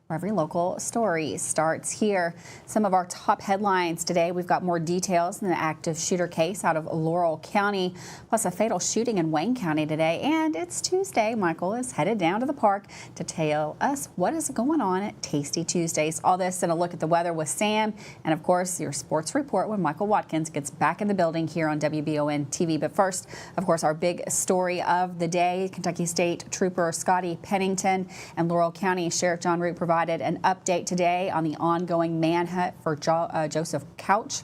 where every local story starts here. Some of our top headlines today. We've got more details in the active shooter case out of Laurel County, plus a fatal shooting in Wayne County today. And it's Tuesday. Michael is headed down to the park to tell us what is going on at Tasty Tuesdays. All this and a look at the weather with Sam. And of course, your sports report when Michael Watkins gets back in the building here on WBON TV. But first, of course, our big story of the day. Kentucky State Trooper Scotty Pennington and Laurel County Sheriff John Root provided an update today on the ongoing manhunt for Joseph Couch.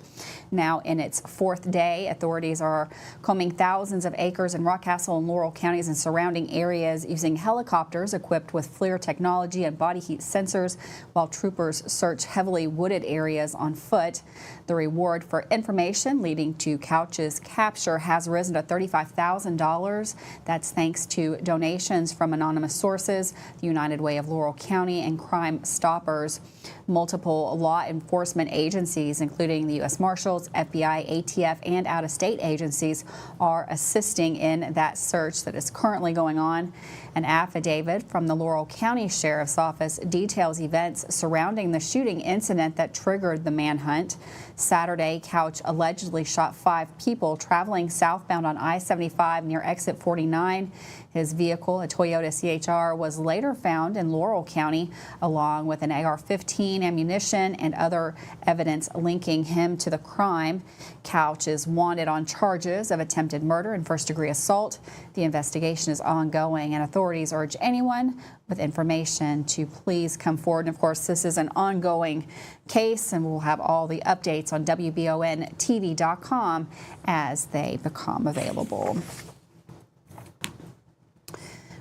Now in its fourth day, authorities are combing thousands of acres in Rockcastle and Laurel counties and surrounding areas using helicopters equipped with FLIR technology and body heat sensors, while troopers search heavily wooded areas on foot. The reward for information leading to Couch's capture has risen to $35,000. That's thanks to donations from anonymous sources, the United Way of Laurel County, and Crime Stoppers. Multiple law enforcement agencies, including the U.S. Marshals, FBI, ATF, and out-of-state agencies, are assisting in that search that is currently going on. An affidavit from the Laurel County Sheriff's Office details events surrounding the shooting incident that triggered the manhunt. Saturday, Couch allegedly shot 5 people traveling southbound on I-75 near exit 49. His vehicle, a Toyota CHR, was later found in Laurel County, along with an AR-15, ammunition, and other evidence linking him to the crime. Couch is wanted on charges of attempted murder and first-degree assault. The investigation is ongoing, and authorities urge anyone with information to please come forward. And of course, this is an ongoing case, and we'll have all the updates on WBONTV.com as they become available.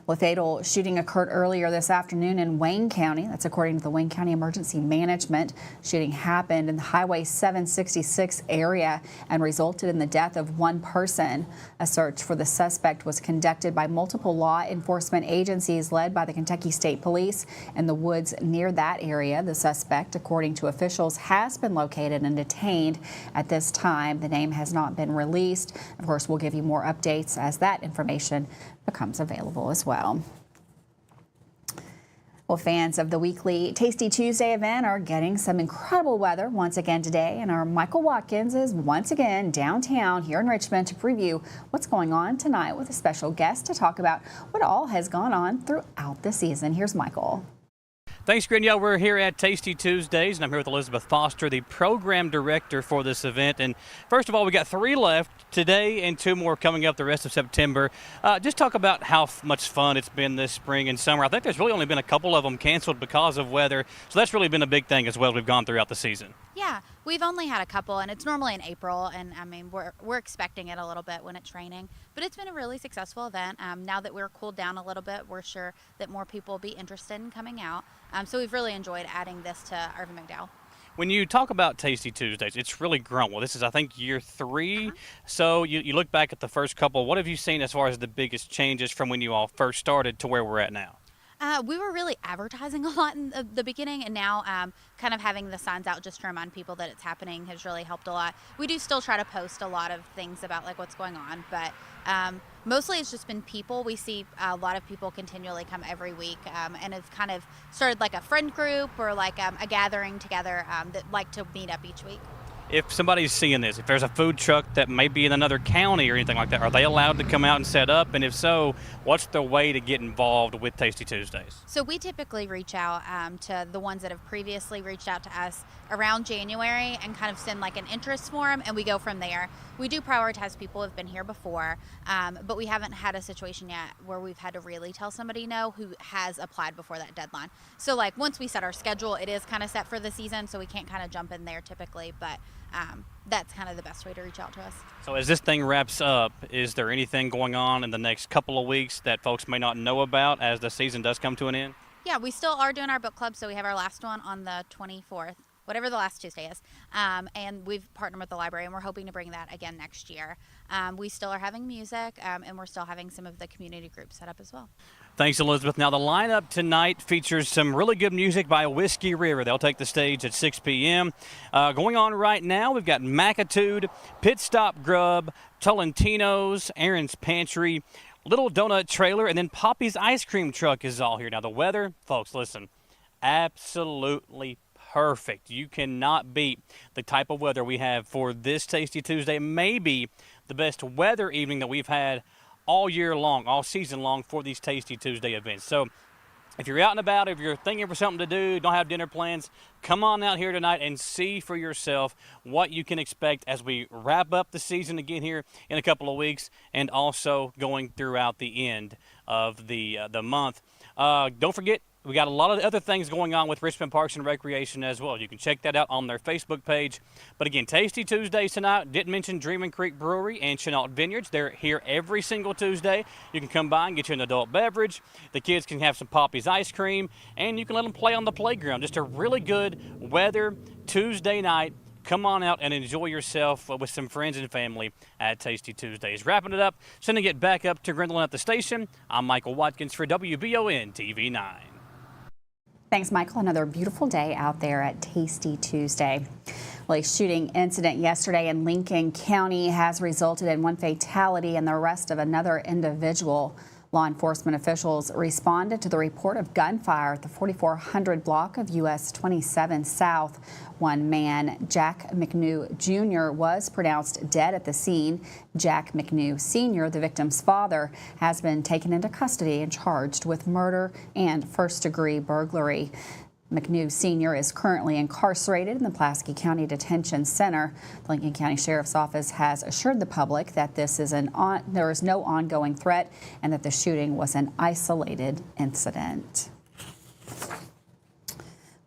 A fatal shooting occurred earlier this afternoon in Wayne County. That's according to the Wayne County Emergency Management. Shooting happened in the Highway 766 area and resulted in the death of one person. A search for the suspect was conducted by multiple law enforcement agencies led by the Kentucky State Police in the woods near that area. The suspect, according to officials, has been located and detained. At this time, the name has not been released. Of course, we'll give you more updates as that information becomes available as well. Well, fans of the weekly Tasty Tuesday event are getting some incredible weather once again today, and our Michael Watkins is once again downtown here in Richmond to preview what's going on tonight with a special guest to talk about what all has gone on throughout the season. Here's Michael. Thanks, Grinnell. We're here at Tasty Tuesdays, and I'm here with Elizabeth Foster, the program director for this event. And first of all, we got 3 left today and 2 more coming up the rest of September. Just talk about how much fun it's been this spring and summer. I think there's really only been a couple of them canceled because of weather, so that's really been a big thing as well as we've gone throughout the season. Yeah, we've only had a couple, and it's normally in April, and I mean we're expecting it a little bit when it's raining, but it's been a really successful event. Now that we're cooled down a little bit, we're sure that more people will be interested in coming out. So we've really enjoyed adding this to Irvin McDowell. When you talk about Tasty Tuesdays, it's really grown. Well, this is, I think, year 3. So you look back at the first couple. What have you seen as far as the biggest changes from when you all first started to where we're at now? We were really advertising a lot in the beginning, and now kind of having the signs out just to remind people that it's happening has really helped a lot. We do still try to post a lot of things about like what's going on, but mostly it's just been people. We see a lot of people continually come every week, and it's kind of started like a friend group or like a gathering together that like to meet up each week. If somebody's seeing this, if there's a food truck that may be in another county or anything like that, are they allowed to come out and set up? And if so, what's the way to get involved with Tasty Tuesdays? So we typically reach out to the ones that have previously reached out to us around January and kind of send like an interest form, and we go from there. We do prioritize people who have been here before, but we haven't had a situation yet where we've had to really tell somebody no who has applied before that deadline. So like once we set our schedule, it is kind of set for the season, so we can't kind of jump in there typically, but that's kind of the best way to reach out to us. So as this thing wraps up, is there anything going on in the next couple of weeks that folks may not know about as the season does come to an end? Yeah, we still are doing our book club, so we have our last one on the 24th. Whatever the last Tuesday is, and we've partnered with the library, and we're hoping to bring that again next year. We still are having music, and we're still having some of the community groups set up as well. Thanks, Elizabeth. Now, the lineup tonight features some really good music by Whiskey River. They'll take the stage at 6 p.m. Going on right now, we've got Macitude, Pit Stop Grub, Tolentino's, Aaron's Pantry, Little Donut Trailer, and then Poppy's Ice Cream Truck is all here. Now, the weather, folks, listen. absolutely perfect. You cannot beat the type of weather we have for this Tasty Tuesday. Maybe the best weather evening that we've had all year long, all season long for these Tasty Tuesday events. So if you're out and about, if you're thinking for something to do, don't have dinner plans, come on out here tonight and see for yourself what you can expect as we wrap up the season again here in a couple of weeks, and also going throughout the end of the month. Don't forget, we got a lot of other things going on with Richmond Parks and Recreation as well. You can check that out on their Facebook page. But again, Tasty Tuesdays tonight. Didn't mention Dreamin' Creek Brewery and Chenault Vineyards. They're here every single Tuesday. You can come by and get you an adult beverage. The kids can have some Poppy's ice cream, and you can let them play on the playground. Just a really good weather Tuesday night. Come on out and enjoy yourself with some friends and family at Tasty Tuesdays. Wrapping it up, sending it back up to Grendelin at the station. I'm Michael Watkins for WBON TV 9. Thanks, Michael. Another beautiful day out there at Tasty Tuesday. Well, a shooting incident yesterday in Lincoln County has resulted in one fatality and the arrest of another individual. Law enforcement officials responded to the report of gunfire at the 4400 block of US 27 South. One man, Jack McNew Jr., was pronounced dead at the scene. Jack McNew Sr., the victim's father, has been taken into custody and charged with murder and first-degree burglary. McNew Sr. is currently incarcerated in the Pulaski County Detention Center. The Lincoln County Sheriff's Office has assured the public that there is no ongoing threat and that the shooting was an isolated incident.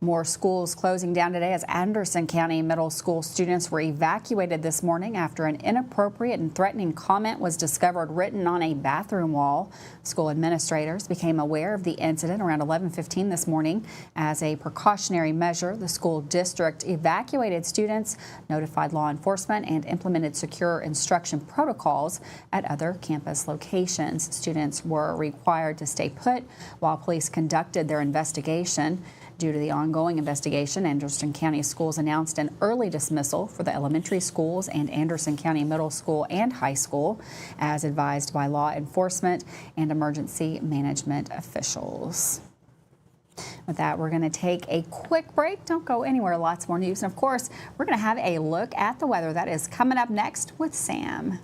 More schools closing down today as Anderson County middle school students were evacuated this morning after an inappropriate and threatening comment was discovered written on a bathroom wall. School administrators became aware of the incident around 11:15 this morning. As a precautionary measure, the school district evacuated students, notified law enforcement, and implemented secure instruction protocols at other campus locations. Students were required to stay put while police conducted their investigation. Due to the ongoing investigation, Anderson County Schools announced an early dismissal for the elementary schools and Anderson County Middle School and High School, as advised by law enforcement and emergency management officials. With that, we're going to take a quick break. Don't go anywhere. Lots more news. And of course, we're going to have a look at the weather. That is coming up next with Sam.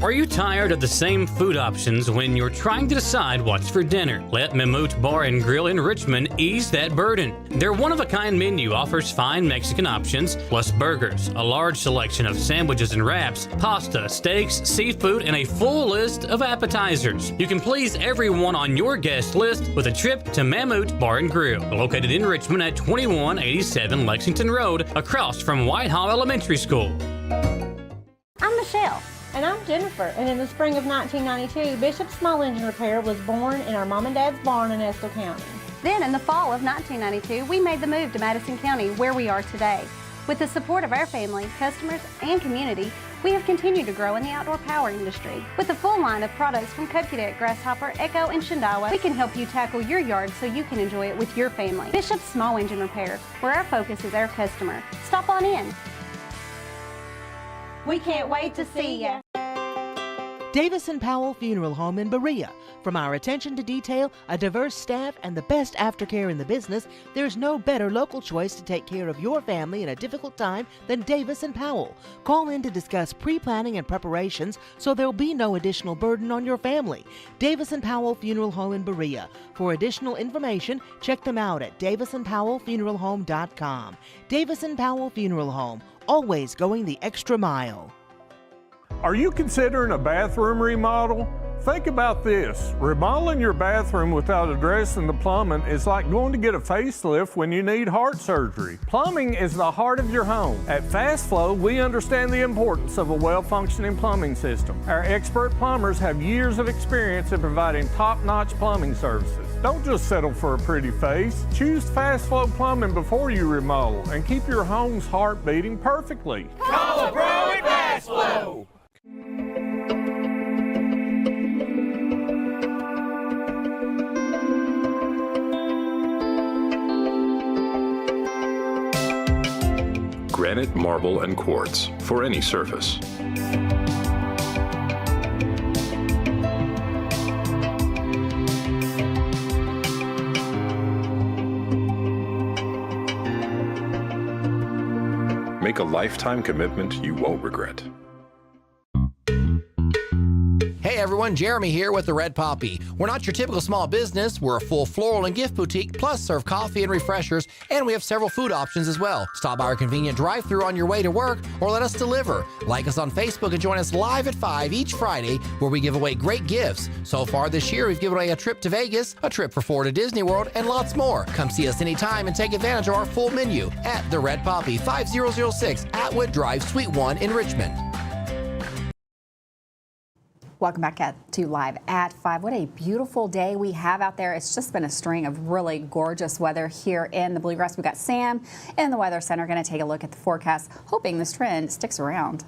Are you tired of the same food options when you're trying to decide what's for dinner? Let Mammut Bar and Grill in Richmond ease that burden. Their one-of-a-kind menu offers fine Mexican options, plus burgers, a large selection of sandwiches and wraps, pasta, steaks, seafood, and a full list of appetizers. You can please everyone on your guest list with a trip to Mammut Bar and Grill, located in Richmond at 2187 Lexington Road, across from Whitehall Elementary School. I'm Michelle. And I'm Jennifer, and in the spring of 1992, Bishop Small Engine Repair was born in our mom and dad's barn in Estill County. Then in the fall of 1992, we made the move to Madison County, where we are today. With the support of our family, customers, and community, we have continued to grow in the outdoor power industry. With a full line of products from Cub Cadet, Grasshopper, Echo, and Shindawa, we can help you tackle your yard so you can enjoy it with your family. Bishop Small Engine Repair, where our focus is our customer. Stop on in. We can't wait to see ya. Davis & Powell Funeral Home in Berea. From our attention to detail, a diverse staff, and the best aftercare in the business, there's no better local choice to take care of your family in a difficult time than Davis & Powell. Call in to discuss pre-planning and preparations so there'll be no additional burden on your family. Davis & Powell Funeral Home in Berea. For additional information, check them out at davisandpowellfuneralhome.com. Davis & Powell Funeral Home, always going the extra mile. Are you considering a bathroom remodel? Think about this. Remodeling your bathroom without addressing the plumbing is like going to get a facelift when you need heart surgery. Plumbing is the heart of your home. At Fast Flow, we understand the importance of a well-functioning plumbing system. Our expert plumbers have years of experience in providing top-notch plumbing services. Don't just settle for a pretty face. Choose Fast Flow Plumbing before you remodel and keep your home's heart beating perfectly. Call a pro at Fast Flow! granite, marble, and quartz for any surface. Make a lifetime commitment you won't regret. Hey everyone, Jeremy here with the Red Poppy. We're not your typical small business. We're a full floral and gift boutique, plus serve coffee and refreshers, and we have several food options as well. Stop by our convenient drive-thru on your way to work or let us deliver. Like us on Facebook and join us live at 5 each Friday where we give away great gifts. So far this year, we've given away a trip to Vegas, a trip for 4 to Disney World, and lots more. Come see us anytime and take advantage of our full menu at the Red Poppy, 5006 Atwood Drive, Suite 1 in Richmond. Welcome back to Live at 5. What a beautiful day we have out there. It's just been a string of really gorgeous weather here in the Bluegrass. We've got Sam in the Weather Center going to take a look at the forecast, hoping this trend sticks around.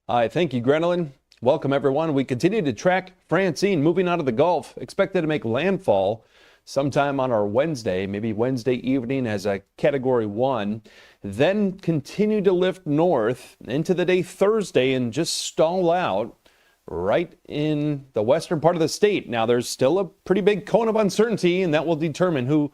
Hi, thank you, Grenelyn. Welcome, everyone. We continue to track Francine moving out of the Gulf, expected to make landfall sometime on our Wednesday, maybe Wednesday evening as a Category 1, then continue to lift north into the day Thursday and just stall out right in the western part of the state. Now, there's still a pretty big cone of uncertainty, and that will determine who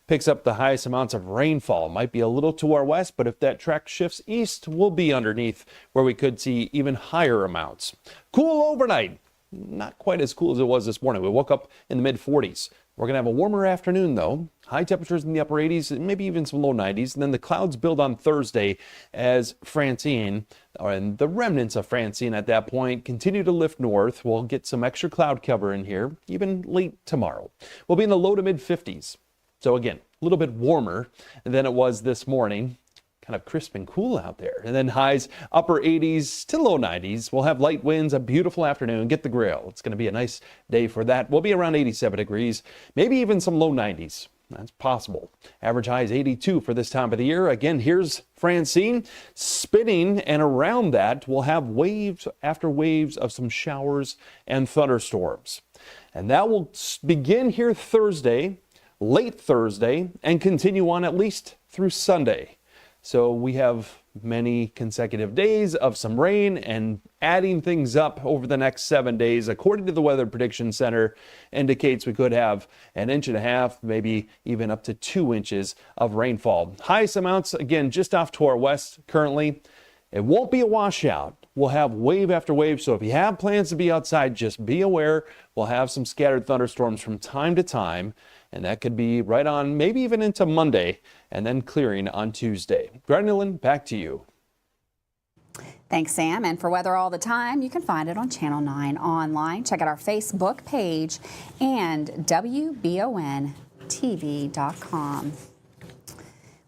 picks up the highest amounts of rainfall. It might be a little to our west, but if that track shifts east, we'll be underneath where we could see even higher amounts. Cool overnight. Not quite as cool as it was this morning. We woke up in the mid-40s. We're going to have a warmer afternoon, though. High temperatures in the upper 80s, maybe even some low 90s. And then the clouds build on Thursday as Francine, and the remnants of Francine at that point, continue to lift north. We'll get some extra cloud cover in here, even late tomorrow. We'll be in the low to mid-50s. So again, a little bit warmer than it was this morning. Kind of crisp and cool out there. And then highs upper 80s to low 90s. We'll have light winds, a beautiful afternoon. Get the grill. It's going to be a nice day for that. We'll be around 87 degrees, maybe even some low 90s. That's possible. Average high is 82 for this time of the year. Again, here's Francine spinning, and around that we'll have waves after waves of some showers and thunderstorms. And that will begin here Thursday, late Thursday, and continue on at least through Sunday. So we have many consecutive days of some rain and adding things up over the next 7 days. According to the Weather Prediction Center, indicates we could have 1.5 inches, maybe even up to 2 inches of rainfall. Highest amounts, again, just off to our west currently. It won't be a washout. We'll have wave after wave. So if you have plans to be outside, just be aware. We'll have some scattered thunderstorms from time to time. And that could be right on, maybe even into Monday, and then clearing on Tuesday. Grenelyn, back to you. Thanks, Sam. And for weather all the time, you can find it on Channel 9 online. Check out our Facebook page and WBONTV.com.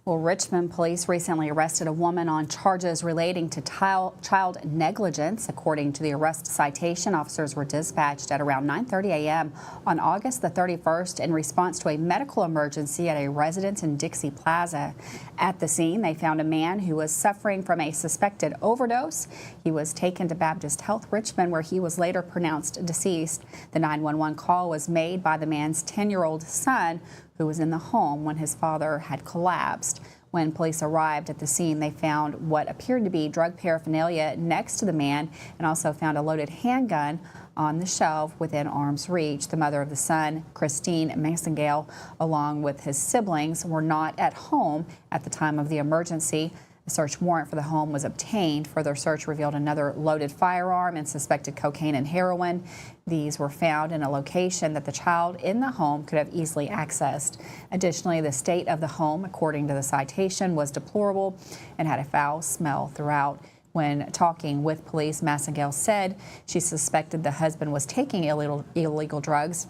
Well, Richmond police recently arrested a woman on charges relating to child negligence. According to the arrest citation, officers were dispatched at around 9:30 a.m. on August the 31st in response to a medical emergency at a residence in Dixie Plaza. At the scene, they found a man who was suffering from a suspected overdose. He was taken to Baptist Health Richmond, where he was later pronounced deceased. The 911 call was made by the man's 10-year-old son, who was in the home when his father had collapsed. When police arrived at the scene, they found what appeared to be drug paraphernalia next to the man and also found a loaded handgun on the shelf within arm's reach. The mother of the son, Christine Massengale, along with his siblings, were not at home at the time of the emergency. A search warrant for the home was obtained. Further search revealed another loaded firearm and suspected cocaine and heroin. These were found in a location that the child in the home could have easily accessed. Additionally, the state of the home, according to the citation, was deplorable and had a foul smell throughout. When talking with police, Massengale said she suspected the husband was taking illegal drugs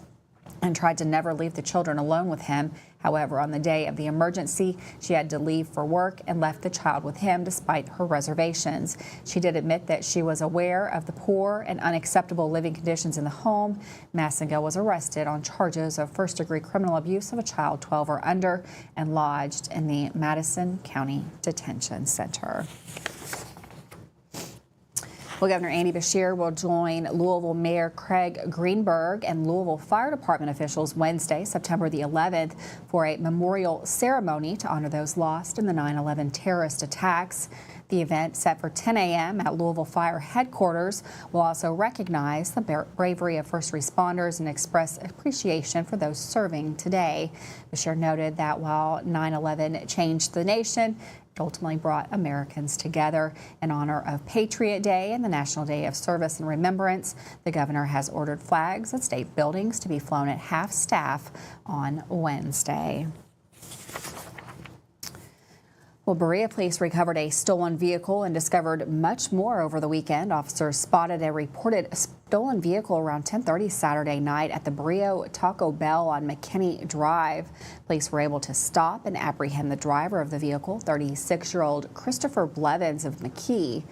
and tried to never leave the children alone with him. However, on the day of the emergency, she had to leave for work and left the child with him despite her reservations. She did admit that she was aware of the poor and unacceptable living conditions in the home. Massengale was arrested on charges of first-degree criminal abuse of a child 12 or under and lodged in the Madison County Detention Center. Well, Governor Andy Beshear will join Louisville Mayor Craig Greenberg and Louisville Fire Department officials Wednesday, September the 11th, for for a memorial ceremony to honor those lost in the 9/11 terrorist attacks. The event, set for 10 a.m. at Louisville Fire Headquarters, will also recognize the bravery of first responders and express appreciation for those serving today. Bashir noted that while 9/11 changed the nation, it ultimately brought Americans together. In honor of Patriot Day and the National Day of Service and Remembrance, the governor has ordered flags at state buildings to be flown at half staff on Wednesday. Well, Berea police recovered a stolen vehicle and discovered much more over the weekend. Officers spotted a reported stolen vehicle around 10:30 Saturday night at the Berea Taco Bell on McKinney Drive. Police were able to stop and apprehend the driver of the vehicle, 36-year-old Christopher Blevins of McKee.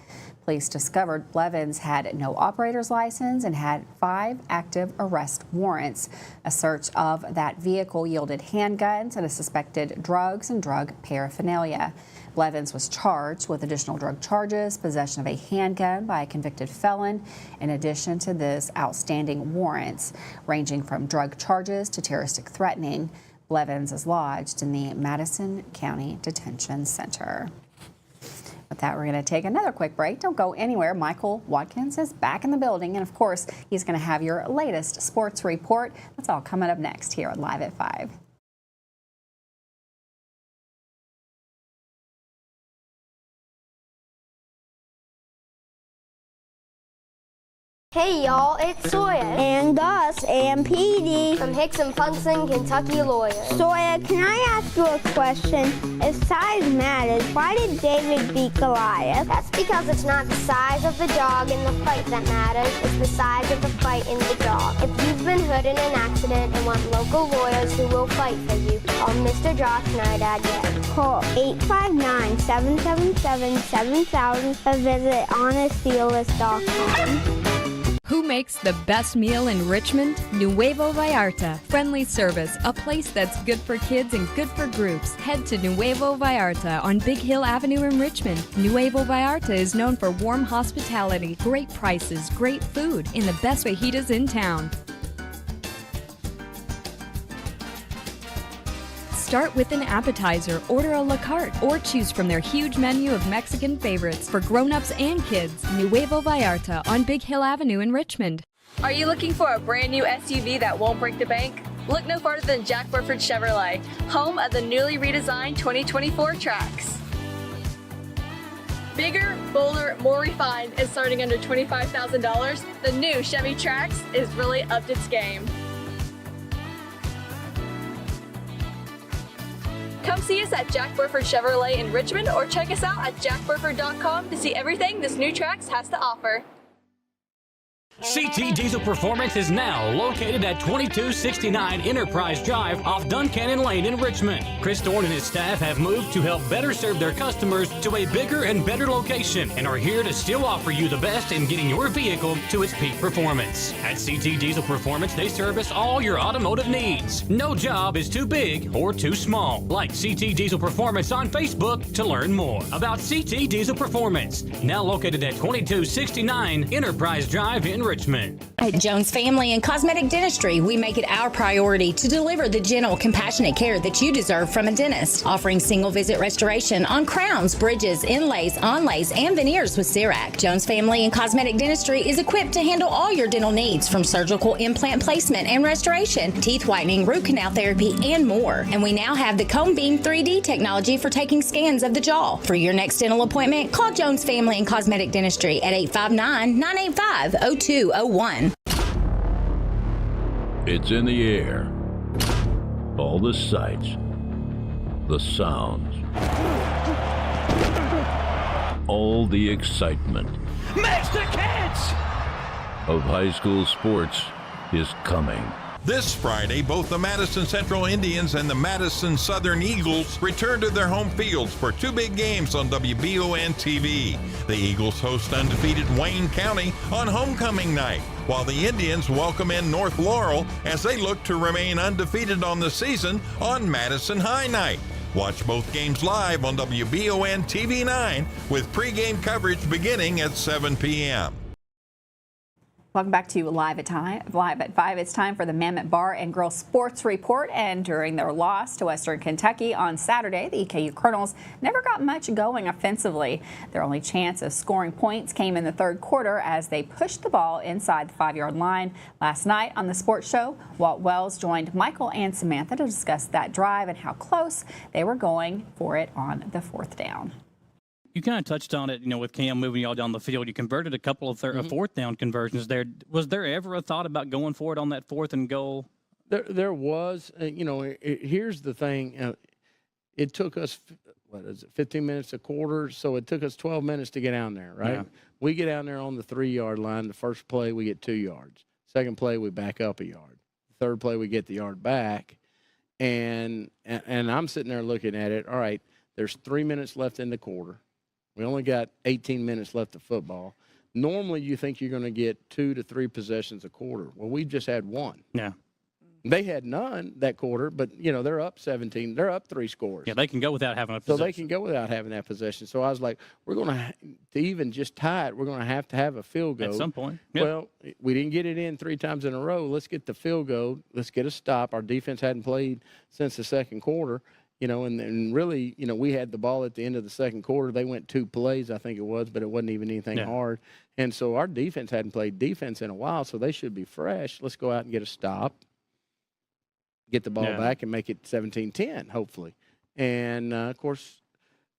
Police discovered Blevins had no operator's license and had 5 active arrest warrants. A search of that vehicle yielded handguns and a suspected drugs and drug paraphernalia. Blevins was charged with additional drug charges, possession of a handgun by a convicted felon, in addition to this outstanding warrants, ranging from drug charges to terroristic threatening. Blevins is lodged in the Madison County Detention Center. With that, we're going to take another quick break. Don't go anywhere. Michael Watkins is back in the building, and of course, he's going to have your latest sports report. That's all coming up next here on Live at 5. Hey y'all, it's Sawyer. And Gus and Petey. From Hicks and Punson, Kentucky lawyers. Sawyer, can I ask you a question? If size matters, why did David beat Goliath? That's because it's not the size of the dog in the fight that matters, it's the size of the fight in the dog. If you've been hurt in an accident and want local lawyers who will fight for you, call Mr. Josh Nerdad again. Call 859-777-7000 or visit honestdealers.com. Who makes the best meal in Richmond? Nuevo Vallarta. Friendly service, a place that's good for kids and good for groups. Head to Nuevo Vallarta on Big Hill Avenue in Richmond. Nuevo Vallarta is known for warm hospitality, great prices, great food, and the best fajitas in town. Start with an appetizer, order a la carte, or choose from their huge menu of Mexican favorites for grown-ups and kids. Nuevo Vallarta on Big Hill Avenue in Richmond. Are you looking for a brand new SUV that won't break the bank? Look no farther than Jack Burford Chevrolet, home of the newly redesigned 2024 Trax. Bigger, bolder, more refined, and starting under $25,000, the new Chevy Trax is really upped its game. Come see us at Jack Burford Chevrolet in Richmond or check us out at jackburford.com to see everything this new Trax has to offer. CT Diesel Performance is now located at 2269 Enterprise Drive off Duncannon Lane in Richmond. Chris Thorne and his staff have moved to help better serve their customers to a bigger and better location and are here to still offer you the best in getting your vehicle to its peak performance. At CT Diesel Performance, they service all your automotive needs. No job is too big or too small. Like CT Diesel Performance on Facebook to learn more about CT Diesel Performance. Now located at 2269 Enterprise Drive in Richmond. At Jones Family and Cosmetic Dentistry, we make it our priority to deliver the gentle, compassionate care that you deserve from a dentist. Offering single visit restoration on crowns, bridges, inlays, onlays, and veneers with CERAC. Jones Family and Cosmetic Dentistry is equipped to handle all your dental needs, from surgical implant placement and restoration, teeth whitening, root canal therapy, and more. And we now have the Cone Beam 3D technology for taking scans of the jaw. For your next dental appointment, call Jones Family and Cosmetic Dentistry at 859-985-0201. It's in the air. All the sights, the sounds, all the excitement Mr. Kids of high school sports is coming. This Friday, both the Madison Central Indians and the Madison Southern Eagles return to their home fields for 2 big games on WBON TV. The Eagles host undefeated Wayne County on homecoming night, while the Indians welcome in North Laurel as they look to remain undefeated on the season on Madison High night. Watch both games live on WBON TV 9 with pregame coverage beginning at 7 p.m. Welcome back to Live at 5. It's time for the Mammoth Bar and Grill Sports Report. And during their loss to Western Kentucky on Saturday, the EKU Colonels never got much going offensively. Their only chance of scoring points came in the third quarter as they pushed the ball inside the 5-yard line. Last night on the sports show, Walt Wells joined Michael and Samantha to discuss that drive and how close they were going for it on the fourth down. You kind of touched on it, with Cam moving y'all down the field. You converted a couple of fourth down conversions there. Was there ever a thought about going for it on that 4th and goal? There was. Here's the thing. It took us, 15 minutes a quarter, so it took us 12 minutes to get down there, right? Yeah. We get down there on the 3-yard line. The first play, we get 2 yards. Second play, we back up a yard. Third play, we get the yard back. And I'm sitting there looking at it. All right, there's 3 minutes left in the quarter. We only got 18 minutes left of football. Normally, you think you're going to get 2 to 3 possessions a quarter. Well, we just had 1. Yeah. They had none that quarter, but, they're up 17. They're up 3 scores. Yeah, they can go without having a possession. So they can go without having that possession. So I was like, we're going to even just tie it, we're going to have a field goal. At some point. Yep. Well, we didn't get it in 3 times in a row. Let's get the field goal. Let's get a stop. Our defense hadn't played since the second quarter. And really, we had the ball at the end of the second quarter. They went 2 plays, I think it was, but it wasn't even anything hard. And so our defense hadn't played defense in a while, so they should be fresh. Let's go out and get a stop, get the ball back, and make it 17-10, hopefully. And, of course,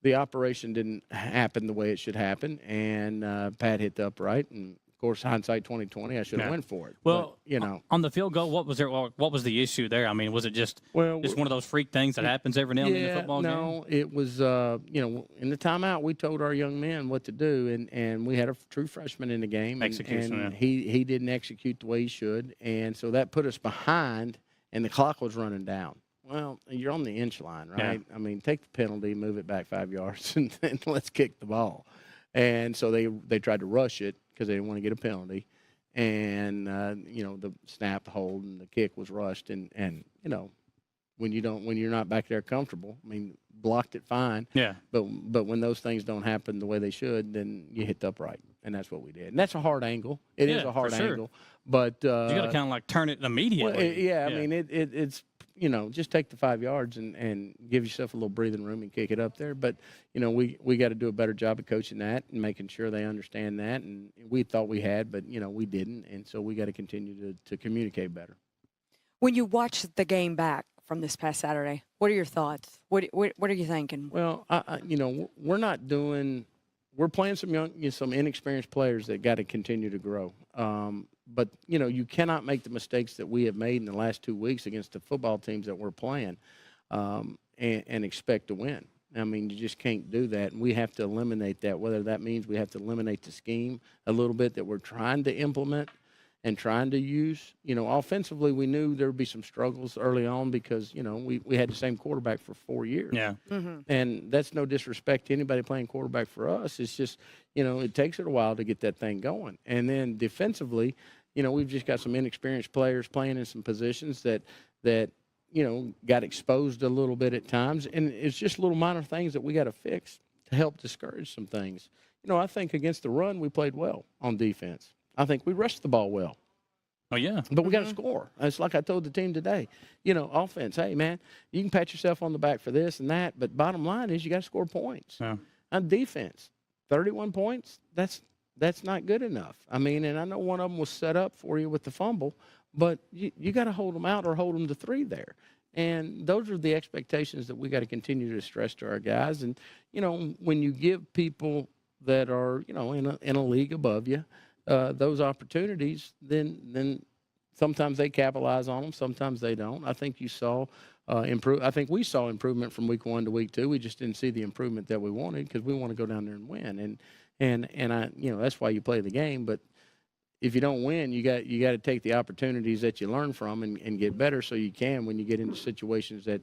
the operation didn't happen the way it should happen, and Pat hit the upright, and of course, hindsight 2020, I should have went for it. Well, but, on the field goal, what was the issue there? I mean, was it just one of those freak things that happens every now and then in a football game? No, it was, in the timeout, we told our young men what to do, and we had a true freshman in the game. And he didn't execute the way he should, and so that put us behind, and the clock was running down. Well, you're on the inch line, right? Yeah. I mean, take the penalty, move it back 5 yards, and let's kick the ball. And so they tried to rush it because they didn't want to get a penalty. And, the snap, the hold, and the kick was rushed. And when you're not back there comfortable, I mean, blocked it fine. Yeah. But when those things don't happen the way they should, then you hit the upright. And that's what we did. And that's a hard angle. It is a hard angle. But you got to kind of turn it immediately. Well, I mean, it's just take the 5 yards and give yourself a little breathing room and kick it up there. But, we got to do a better job of coaching that and making sure they understand that. And we thought we had, but, we didn't. And so we got to continue to communicate better. When you watch the game back from this past Saturday, what are your thoughts? What are you thinking? Well, we're playing some inexperienced players that got to continue to grow. But, you cannot make the mistakes that we have made in the last 2 weeks against the football teams that we're playing and expect to win. I mean, you just can't do that. And we have to eliminate that, whether that means we have to eliminate the scheme a little bit that we're trying to implement and trying to use. Offensively, we knew there would be some struggles early on because, we had the same quarterback for 4 years. Yeah. Mm-hmm. And that's no disrespect to anybody playing quarterback for us. It's just, it takes it a while to get that thing going. And then defensively, we've just got some inexperienced players playing in some positions that got exposed a little bit at times. And it's just little minor things that we got to fix to help discourage some things. I think against the run, we played well on defense. I think we rushed the ball well. Oh, yeah. But we got to score. It's like I told the team today. Offense, hey, man, you can pat yourself on the back for this and that, but bottom line is you got to score points. Yeah. On defense, 31 points, that's not good enough. I mean, and I know one of them was set up for you with the fumble, but you got to hold them out or hold them to 3 there. And those are the expectations that we got to continue to stress to our guys. And, when you give people that are, in a league above you, those opportunities, then sometimes they capitalize on them, sometimes they don't. I think you saw I think we saw improvement from week 1 to week 2. We just didn't see the improvement that we wanted because we want to go down there and win. And I, that's why you play the game. But if you don't win, you got to take the opportunities that you learn from and get better so you can when you get into situations that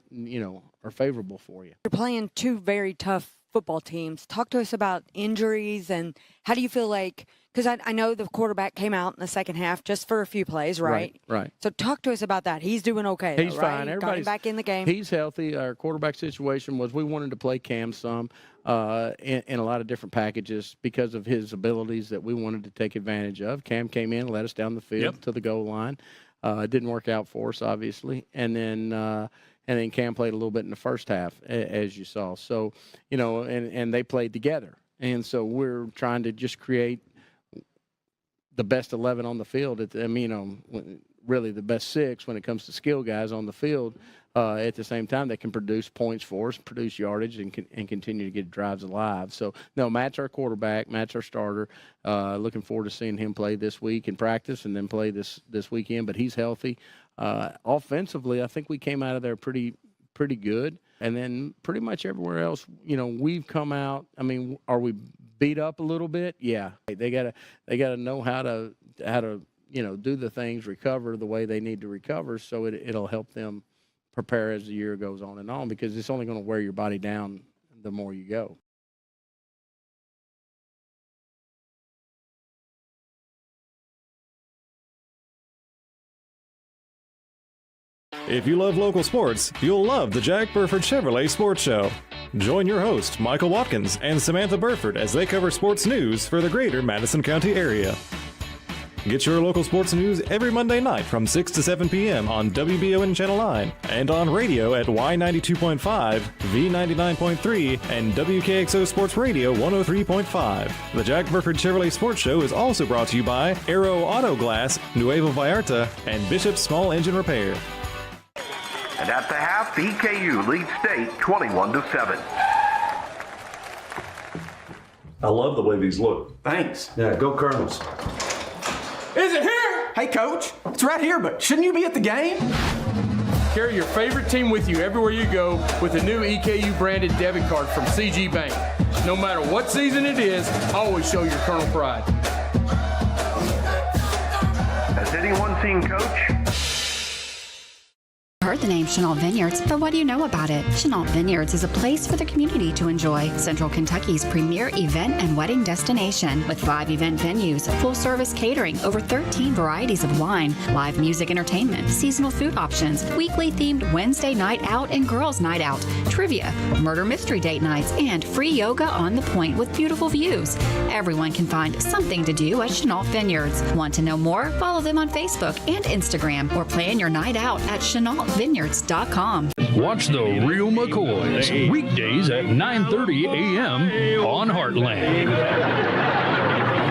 are favorable for you. You're playing 2 very tough football teams. Talk to us about injuries and how do you feel like, because I know the quarterback came out in the second half just for a few plays, right? Right. So talk to us about that. He's doing okay, He's though, right? fine. Got him Everybody's back in the game. He's healthy. Our quarterback situation was we wanted to play Cam some in a lot of different packages because of his abilities that we wanted to take advantage of. Cam came in, led us down the field to the goal line. It didn't work out for us, obviously. And then Cam played a little bit in the first half, as you saw. So, and they played together. And so we're trying to just create the best 11 on the field. Really the best 6 when it comes to skill guys on the field. At the same time, they can produce points for us, produce yardage, and continue to get drives alive. So, no, Matt's our quarterback. Matt's our starter. Looking forward to seeing him play this week in practice and then play this weekend. But he's healthy. Offensively, I think we came out of there pretty good. And then pretty much everywhere else, we've come out. I mean, are we beat up a little bit? Yeah. They gotta know how to do the things, recover the way they need to recover, so it'll help them prepare as the year goes on, because it's only going to wear your body down the more you go. If you love local sports, you'll love the Jack Burford Chevrolet Sports Show. Join your host, Michael Watkins, and Samantha Burford as they cover sports news for the greater Madison County area. Get your local sports news every Monday night from 6 to 7 p.m. on WBON Channel 9 and on radio at Y92.5, V99.3, and WKXO Sports Radio 103.5. The Jack Burford Chevrolet Sports Show is also brought to you by Aero Auto Glass, Nuevo Vallarta, and Bishop's Small Engine Repair. And at the half, EKU leads state 21-7. I love the way these look. Thanks. Yeah, go Colonels. Is it here? Hey, Coach. It's right here, but shouldn't you be at the game? Carry your favorite team with you everywhere you go with a new EKU branded debit card from CG Bank. No matter what season it is, always show your Colonel pride. Has anyone seen Coach? Heard the name Chenault Vineyards, but what do you know about it? Chenault Vineyards is a place for the community to enjoy. Central Kentucky's premier event and wedding destination with 5 event venues, full-service catering, over 13 varieties of wine, live music entertainment, seasonal food options, weekly themed Wednesday night out and girls night out, trivia, murder mystery date nights, and free yoga on the point with beautiful views. Everyone can find something to do at Chenault Vineyards. Want to know more? Follow them on Facebook and Instagram or plan your night out at ChenaultVineyards.com. Watch The Real McCoys weekdays at 9:30 a.m. on Heartland.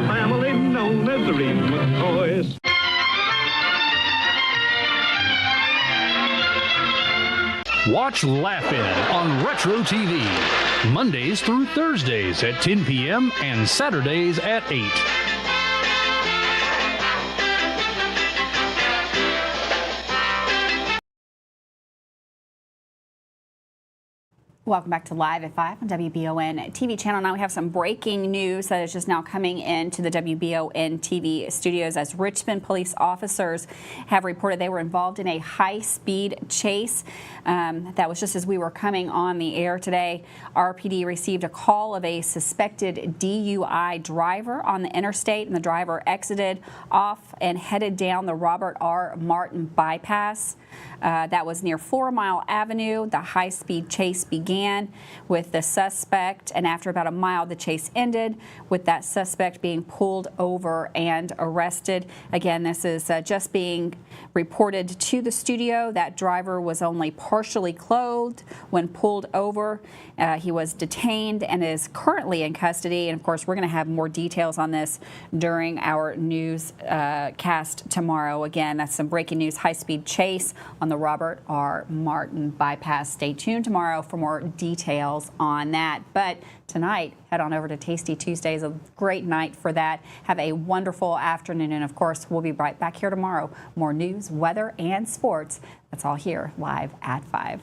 Family known as the Real McCoys. Watch Laugh-In on Retro TV Mondays through Thursdays at 10 p.m. and Saturdays at 8. Welcome back to Live at 5 on WBON TV Channel 9. We have some breaking news that is just now coming into the WBON TV studios as Richmond police officers have reported they were involved in a high-speed chase. That was just as we were coming on the air today. RPD received a call of a suspected DUI driver on the interstate, and the driver exited off and headed down the Robert R. Martin bypass. That was near 4 Mile Avenue. The high-speed chase began with the suspect, and after about a mile, the chase ended with that suspect being pulled over and arrested. Again, this is just being reported to the studio. That driver was only partially clothed when pulled over. He was detained and is currently in custody. And of course, we're going to have more details on this during our newscast tomorrow. Again, that's some breaking news. High-speed chase on the Robert R. Martin bypass. Stay tuned tomorrow for more details on that. But tonight, head on over to Tasty Tuesdays. A great night for that. Have a wonderful afternoon. And of course, we'll be right back here tomorrow. More news, weather, and sports. That's all here live at 5.